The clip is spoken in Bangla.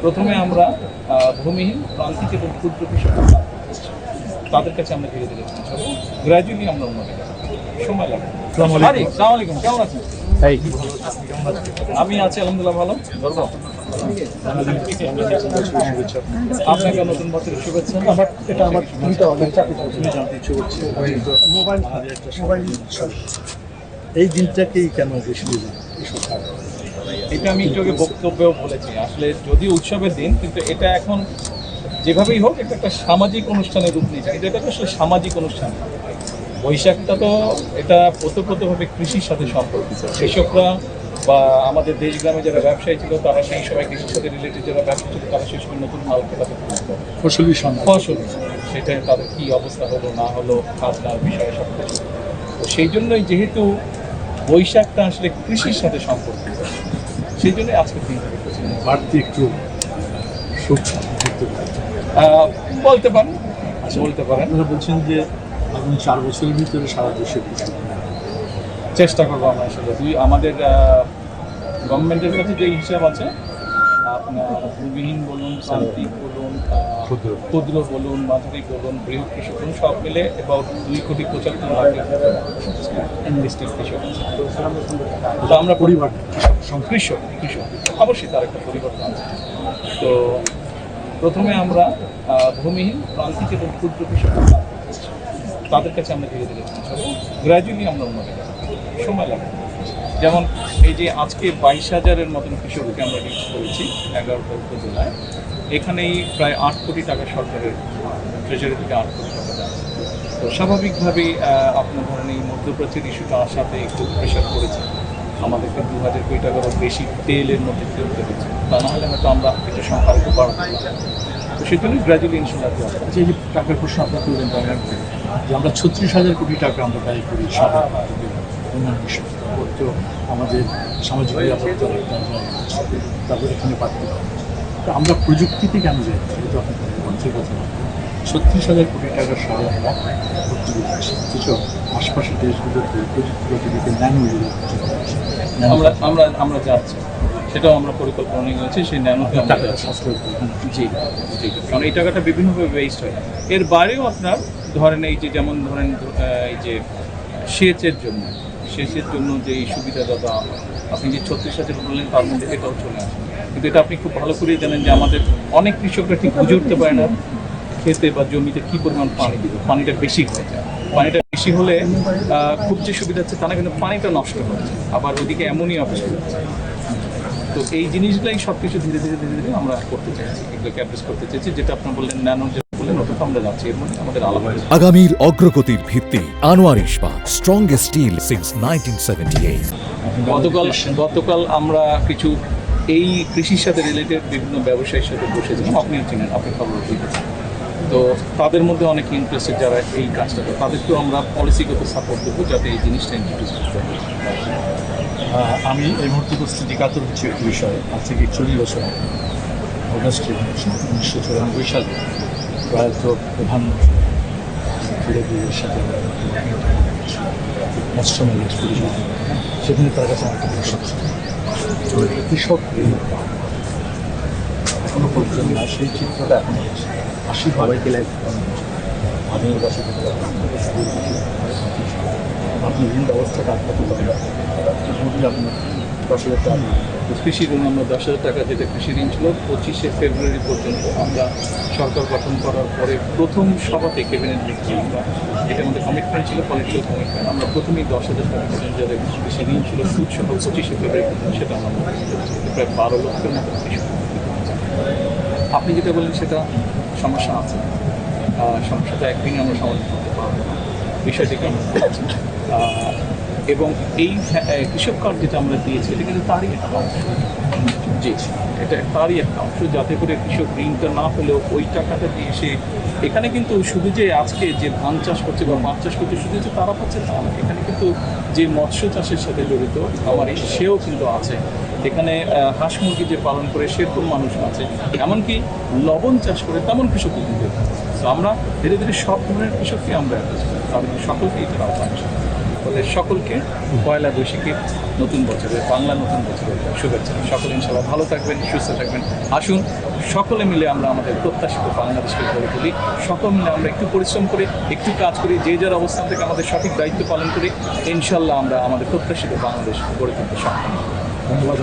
প্রথমে আমরা ভূমিহীন প্রান্তিক এবং ক্ষুদ্র কৃষক তাদের কাছে আমরা ধীরে ধীরে পৌঁছাবো। গ্র্যাজুয়ালি আমরা উন্নতি করবো, সময় লাগবে। আসসালামু আলাইকুম, কেমন আছেন? আমি আছি আলহামদুলিল্লাহ ভালো। ধরবো আপনাকে নতুন বছরের শুভেচ্ছা। জানতে ইচ্ছে করছে এই দিনটাকেই কেন বেশি এটা আমি একটু আগে বক্তব্যেও বলেছি, আসলে যদিও উৎসবের দিন কিন্তু এটা এখন যেভাবেই হোক এটা একটা সামাজিক অনুষ্ঠানের রূপ নিয়েছে, কিন্তু এটা তো আসলে সামাজিক অনুষ্ঠান। বৈশাখটা তো এটা ওতপ্রোতভাবে কৃষির সাথে সম্পর্কিত। কৃষকরা বা আমাদের দেশ গ্রামে যারা ব্যবসায়ী ছিল তারা সেই সময় কৃষির সাথে রিলেটেড যারা ব্যবসা ছিল তারা সেই সময় নতুন মাল খেলাতে ফসল সেটা তাদের কী অবস্থা হলো না হলো খাজনার বিষয়ে সব কিছু। তো সেই জন্যই যেহেতু বৈশাখটা আসলে কৃষির সাথে সম্পর্কিত, সেই জন্যই আজকের দিনটাকে বাড়তি একটু সুখ বলতে পারেন। বলতে পারেন আপনারা বলছেন যে আগামী 4 বছরের ভিতরে সারা দেশে চেষ্টা করবো আমরা আসলে আমাদের গভর্নমেন্টের কাছে যে হিসাব আছে, আপনার ভূমিহীন বলুন, প্রান্তিক বলুন, ক্ষুদ্র বলুন, মাঝারি বলুন, বৃহৎ কৃষক বলুন, সব মিলে অ্যাবাউট 2,75,00,000 ইনভেস্টেড কৃষক আছে। তো আমরা পরিবার কৃষক অবশ্যই তার একটা পরিবর্তন আছে। তো প্রথমে আমরা ভূমিহীন প্রান্তিক এবং ক্ষুদ্র কৃষক তাদের কাছে আমরা ধীরে ধীরে পৌঁছাবো। গ্র্যাজুয়ালি আমরা উন্নতি করবো, সময় লাগবে। যেমন এই যে আজকে 22,000-এর মতন কৃষককে আমরা রিচ করেছি 11টা উপজেলায়। এখানেই প্রায় 8 কোটি টাকা সরকারের ট্রেজারি থেকে 8 কোটি টাকা যাচ্ছে। তো স্বাভাবিকভাবেই আপনার ধরেন এই মধ্যপ্রাচ্যের ইস্যুটা আসাতে একটু প্রেশার করেছে, আমাদেরকে 2,000 কোটি টাকারও বেশি তেলের মধ্যে ফেলতে হচ্ছে। তা না হলে হয়তো আমরা একটু সংখ্যা একটু বাড়াতে পারতাম। তো সেই জন্যই গ্র্যাজুয়ালি ইনশাল্লাহ যে টাকার প্রশ্ন আপনার করলেন যে আমরা 36,000 কোটি টাকা আমরা ব্যয় করি সাধারণ উন্নয়ন বিষয় তো আমাদের সামাজিক নিরাপত্তা তারপরে এখানে পাঠাতে হবে। তো আমরা প্রযুক্তিতে কেন যাই এটা আপনি অর্থের কথা না, 36,000 কোটি টাকার সাথে আমরা ভর্তি করছি, অথচ আশপাশের দেশগুলোতে প্রযুক্তিগত দিকে আমরা যাচ্ছি, সেটাও আমরা পরিকল্পনা নিয়েছি। সেই ন্যানোতে টাকাটা সাশ্রয় করি। জি, কারণ এই টাকাটা বিভিন্নভাবে ওয়েস্ট হয়। এর বাইরেও আপনার ধরেন এই যে যেমন ধরেন এই যে সেচের জন্য যে এই সুবিধাটা আপনি যে 36,000 বললেন তার মধ্যে এটাও চলে আসে। কিন্তু এটা আপনি খুব ভালো করেই জানেন যে আমাদের অনেক কৃষকরা ঠিক বুঝে উঠতে পারে না খেতে বা জমিতে কী পরিমাণ পানি দিবে। পানিটা বেশি হয়ে যায়, পানিটা বেশি হলে খুব যে সুবিধা হচ্ছে তা না, কিন্তু পানিটা নষ্ট হচ্ছে, আবার ওইদিকে এমনই অপেক্ষা হচ্ছে। তো এই জিনিসগুলোই সব কিছু ধীরে ধীরে আমরা করতে চাইছি, এগুলোকে অ্যাড্রেস করতে চাইছি। যেটা আপনার বললেন ন্যানো বললেন ওটা আমরা যাচ্ছি, এর মধ্যে আমাদের আলাদা আগামীর অগ্রগতির ভিত্তি আনোয়ার ইস্পাত, স্ট্রংগেস্ট স্টিল সিন্স 1978। গতকাল আমরা কিছু এই কৃষির সাথে রিলেটেড বিভিন্ন ব্যবসায়ীর সাথে বসেছিলাম, আপনিও চিনেন, আপনি খবর দিয়েছেন। তো তাদের মধ্যে অনেক ইন্টারেস্টেড যারা এই কাজটা করে, তাদেরকেও আমরা পলিসিগত সাপোর্ট দেবো যাতে এই জিনিসটা ইন্ট্রোডিউস করতে পারি। আমি এই মুহূর্তে উপস্থিত একাত্তর হচ্ছে একটি বিষয়। আজ থেকে 40 বছর অগাস্টে 1994 সালে প্রয়াত প্রধানমন্ত্রীর সাথে মৎস্য মেলা পরিচালনা, সেখানে তার কাছে একটা প্রশ্ন কৃষক এখনো পর্যন্ত না, সেই চিত্রটা এখন আছে। 80 সবাইকে লাইফ আধুনিক বাসে আপনি ঋণ ব্যবস্থাটা আটকাতে পারেন আপনার 10,000 টাকা কৃষি ঋণ আমরা 10,000 টাকা, যেটা কৃষি ঋণ ছিল 25শে ফেব্রুয়ারি পর্যন্ত। আমরা সরকার গঠন করার পরে প্রথম সভাতে ক্যাবিনেট মিটিং আমরা এটা আমাদের কমিটমেন্ট ছিল, পলিটিক্যাল কমিটমেন্ট। আমরা প্রথমেই 10,000 টাকা পর্যন্ত যাদের কৃষি ঋণ ছিল সুদ সহ 25শে ফেব্রুয়ারি পর্যন্ত সেটা আমরা প্রায় 12 লক্ষের মতো কৃষক। আপনি যেটা বললেন সেটা সমস্যা আছে, সমস্যাটা একদিনে আমরা সমাধান করতে পারবো না, বিষয়টিকে আমরা বলছি। এবং এই কৃষক কার্ড যেটা আমরা দিয়েছি এটা কিন্তু তারই একটা অংশ। জি, এটা তারই একটা অংশ, যাতে করে কৃষক ঋণটা না হলেও ওই টাকাটা দিয়ে সে এখানে কিন্তু শুধু যে আজকে যে ধান চাষ করছে বা মাছ চাষ করছে শুধু যে তারা পাচ্ছে তা না, এখানে কিন্তু যে মৎস্য চাষের সাথে জড়িত আমার সেও কিন্তু আছে। এখানে হাঁস মুরগি যে পালন করে সেরকম মানুষ আছে, এমনকি লবণ চাষ করে তেমন কৃষক কিন্তু। তো আমরা ধীরে ধীরে সব ধরনের কৃষককে আমরা তাদের সকলকে এটার আহ্বান, ওদের সকলকে পয়লা বৈশাখের নতুন বছরের বাংলা নতুন বছরের শুভেচ্ছা। সকলে ইনশাআল্লাহ ভালো থাকবেন, সুস্থ থাকবেন। আসুন সকলে মিলে আমরা আমাদের প্রত্যাশিত বাংলাদেশকে গড়ে তুলি। সকলে মিলে আমরা একটু পরিশ্রম করি, একটু কাজ করি, যে যার অবস্থান থেকে আমাদের সঠিক দায়িত্ব পালন করি, ইনশাল্লাহ আমরা আমাদের প্রত্যাশিত বাংলাদেশ গড়ে তুলতে সক্ষম হব। ধন্যবাদ।